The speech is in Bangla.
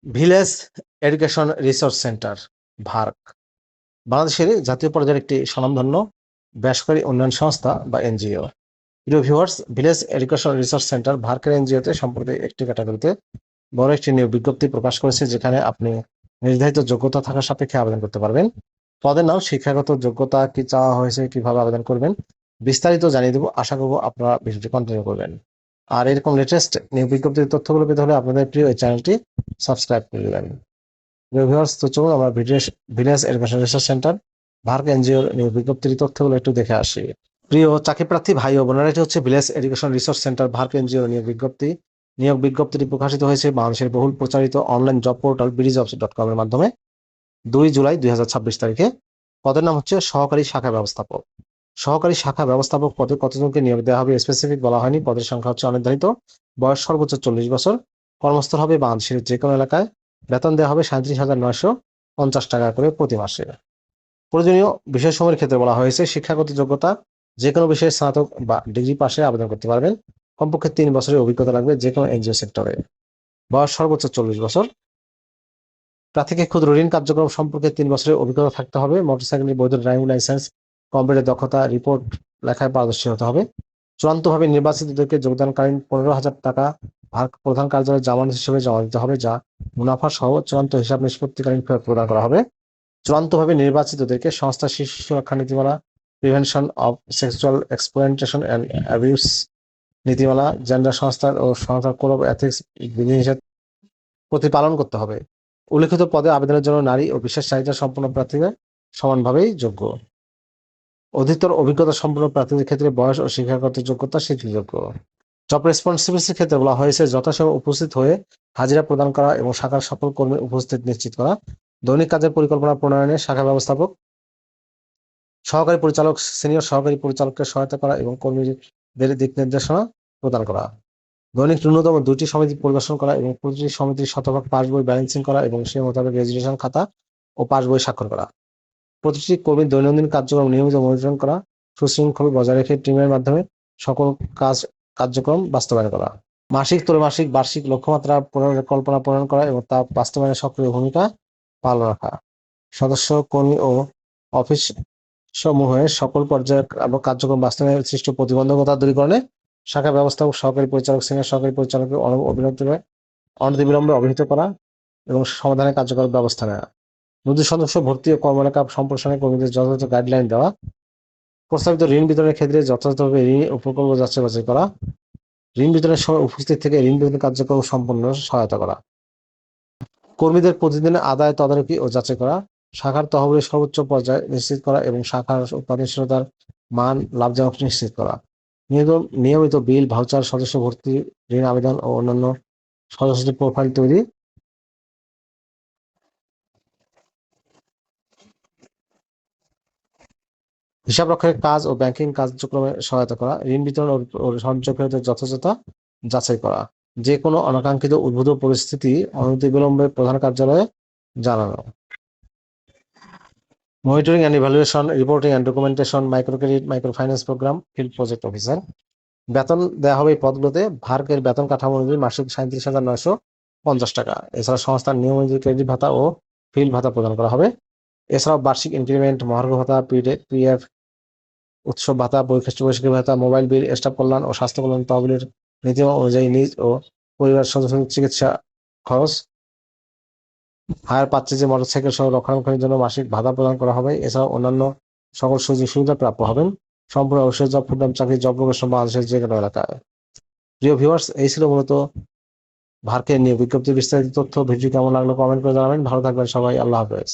ভিলেজ এডুকেশন রিসোর্স সেন্টার ভার্ক বাংলাদেশের জাতীয় পর্যায়ের একটি স্বনামধন্য বেসরকারি উন্নয়ন সংস্থা বা এনজিও। প্রিয় viewers, village education resource centre ভার্কের এনজিওতে সম্প্রতি একটি ক্যাটাগরিতে বড় একটি নিয়োগ বিজ্ঞপ্তি প্রকাশ করেছে, যেখানে আপনি নির্ধারিত যোগ্যতা থাকা সাপেক্ষে আবেদন করতে পারবেন। পদের নাম, শিক্ষাগত যোগ্যতা কি চাওয়া হয়েছে, কিভাবে আবেদন করবেন, বিস্তারিত জানিয়ে দেবো। আশা করবো আপনারা ভিডিওটি কন্টিনিউ করবেন। আর এরকম লেটেস্ট নিয়োগ বিজ্ঞপ্তির তথ্যগুলো পেতে হলে আপনাদের প্রিয় এই চ্যানেলটি সাবস্ক্রাইব করে দেবেন। ভিউয়ার্স, তো চলুন আমরা ভিলেজ এডুকেশন রিসার্চ সেন্টার ভার্ক এনজিওর নিয়োগ বিজ্ঞপ্তির তথ্যগুলো একটু দেখে আসি। প্রিয় চাকরি প্রার্থী ভাই ও বোনেরা, এটি হচ্ছে ভিলেজ এডুকেশন রিসার্চ সেন্টার ভার্ক এনজিওর নিয়োগ বিজ্ঞপ্তি। নিয়োগ বিজ্ঞপ্তিটি প্রকাশিত হয়েছে বাংলাদেশের বহুল প্রচারিত অনলাইন জব পোর্টাল BDjobs.com এর মাধ্যমে 2 জুলাই 2026 তারিখে। পদের নাম হচ্ছে সহকারী শাখা ব্যবস্থাপক। সহকারী শাখা ব্যবস্থাপক পদে কতজনকে নিয়োগ দেওয়া হবে স্পেসিফিক বলা হয়নি। পদের সংখ্যা হচ্ছে অনির্ধারিত। বয়স সর্বোচ্চ 40 বছর। কর্মস্থল হবে বাংলাদেশের যে কোনো এলাকায়। বেতন দেওয়া হবে 37,950 টাকা করে প্রতি মাসে। প্রয়োজনীয় বিষয়সমূহের ক্ষেত্রে বলা হয়েছে শিক্ষাগত যোগ্যতা, যে কোনো বিষয়ে স্নাতক বা ডিগ্রি পাশে আবেদন করতে পারবেন। কমপক্ষে 3 বছরের অভিজ্ঞতা লাগবে যে কোনো এনজিও সেক্টরে। বয়স সর্বোচ্চ 40 বছর। প্রার্থীকে ক্ষুদ্র ঋণ কার্যক্রম সম্পর্কে 3 বছরের অভিজ্ঞতা থাকতে হবে। মোটরসাইকেলের বৈধ ড্রাইভিং লাইসেন্স, কম্পিউটার দক্ষতা, রিপোর্ট লেখায় পারদর্শী হতে হবে। চূড়ান্তভাবে নির্বাচিতদেরকে যোগদানকালীন 15,000 টাকা ভার্ক প্রধান কার্যালয়ে জামানত হিসেবে জমা দিতে হবে, যা মুনাফা সহ চূড়ান্ত হিসাব নিষ্পত্তিকালীন ফেরত প্রদান করা হবে। চূড়ান্তভাবে নির্বাচিতদেরকে সংস্থা শিশু সুরক্ষা নীতিমালা, prevention of sexual exploitation and abuse নীতিমালা, জেন্ডার সংস্থার ও সংস্থার কোড অফ এথিক্স বিধিনিষেধ প্রতিপালন করতে হবে। উল্লেখিত পদে আবেদনের জন্য নারী ও বিশেষ চাহিদা সম্পন্ন প্রার্থীরা সমানভাবেই যোগ্য। অধিকতর অভিজ্ঞতা সম্পন্ন প্রার্থীদের ক্ষেত্রে বয়স ও শিক্ষাগত যোগ্যতা শিথিলযোগ্য। জব রেসপন্সিবিলিটির ক্ষেত্রে বলা হয়েছে যথাসময়ে উপস্থিত হয়ে হাজিরা প্রদান করা এবং শাখার সকল কর্মীর উপস্থিত নিশ্চিত করা। দৈনিক কাজের পরিকল্পনা প্রণয়নে শাখা ব্যবস্থাপক, সহকারী পরিচালক, সিনিয়র সহকারী পরিচালককে সহায়তা করা এবং কর্মীদের দিক নির্দেশনা প্রদান করা। দৈনিক ন্যূনতম 2টি সমিতি পরিদর্শন করা এবং প্রতিটি সমিতির শতভাগ পাস বই ব্যালেন্সিং করা এবং সে মোতাবেক রেজিস্ট্রেশন খাতা ও পাস বই স্বাক্ষর করা। প্রতিটি কর্মীর দৈনন্দিন কার্যক্রম নিয়মিত মনিটরিং করা, সুশৃঙ্খল বজায় রেখে টিমের মাধ্যমে সকল কার্যক্রম বাস্তবায়ন করা। মাসিক, ত্রৈমাসিক, বার্ষিক লক্ষ্যমাত্রা পরিকল্পনা প্রণয়ন করা এবং তা বাস্তবায়নে সক্রিয় ভূমিকা পালন রাখা। সদস্য, কর্মী ও অফিস সমূহের সকল পর্যায়ের কার্যক্রম বাস্তবায়নে সৃষ্ট প্রতিবন্ধকতা দূরীকরণে শাখা ব্যবস্থাপক, সহকারী পরিচালক, সিনিয়র সহকারী পরিচালককে অনতিবিলম্বে অবহিত করা এবং সমাধানের কার্যকর ব্যবস্থা নেওয়া। নতুন সদস্য ভর্তি ও কর্মরেখা সম্প্রসারণে কর্মীদের যথাযথ গাইডলাইন দেওয়া। প্রস্তাবিত ঋণ বিতরণের ক্ষেত্রে যথাযথভাবে ঋণ ও প্রকল্প যাচাই বাছাই করা। ঋণ বিতরণের সময় উপস্থিত থেকে ঋণ বিতরণ কার্যক্রম সম্পন্ন সহায়তা করা। কর্মীদের প্রতিদিনের আদায় তদারকি ও যাচাই করা। শাখার তহবিলের সর্বোচ্চ পর্যায়ে নিশ্চিত করা এবং শাখার উৎপাদনশীলতার মান লাভজনক নিশ্চিত করা। নিয়মিত বিল, ভাউচার, সদস্য ভর্তি, ঋণ আবেদন ও অন্যান্য সদস্যদের প্রোফাইল তৈরি। হিসাব রক্ষণের কাজ ও ব্যাংকিং কার্যক্রমে সহায়তা করা। ঋণ বিতরণ ও সঞ্চয়কারীদের যথাযথ যাচাই করা। যে কোনো অনাকাঙ্ক্ষিত উদ্ভূত পরিস্থিতি অনতিবিলম্বে প্রধান কার্যালয়ে জানানো। Monitoring and evaluation, reporting and documentation, micro credit, micro finance programme, field project officer. বেতন দেওয়া হবে এই পদগুলোতে ভার্কের বেতন কাঠামো অনুযায়ী মাসিক 37,950 টাকা। এছাড়া সংস্থার নিয়ম অনুযায়ী ক্রেডিট ভাতা ও ফিল্ড ভাতা প্রদান করা হবে। এছাড়াও বার্ষিক ইনক্রিমেন্ট, মহার্ঘ ভাতা, পিএফ, উৎসব ভাতা, বৈশাখী ভাতা, মোবাইল বিল, স্টাফ কল্যাণ ও স্বাস্থ্য কল্যাণ তহবিলের নীতিমালা অনুযায়ী নিজ ও পরিবার সদস্যদের চিকিৎসা খরচ, হায়ার পারচেজে মোটরসাইকেল সহ রক্ষণাবেক্ষণের জন্য মাসিক ভাতা প্রদান করা হবে। এছাড়াও অন্যান্য সকল সুযোগ সুবিধা প্রাপ্য হবেন। সম্পূর্ণ অবশ্যই জব ফুলটাইম চাকরি, জব লোকেশন বাংলাদেশের যে কোনো এলাকায়। প্রিয় ভিউয়ার্স, এই ছিল মূলত ভার্কের নিয়োগ বিজ্ঞপ্তির বিস্তারিত তথ্য। ভিডিও কেমন লাগলো কমেন্ট করে জানাবেন। ভালো থাকবেন সবাই। আল্লাহ হাফেজ।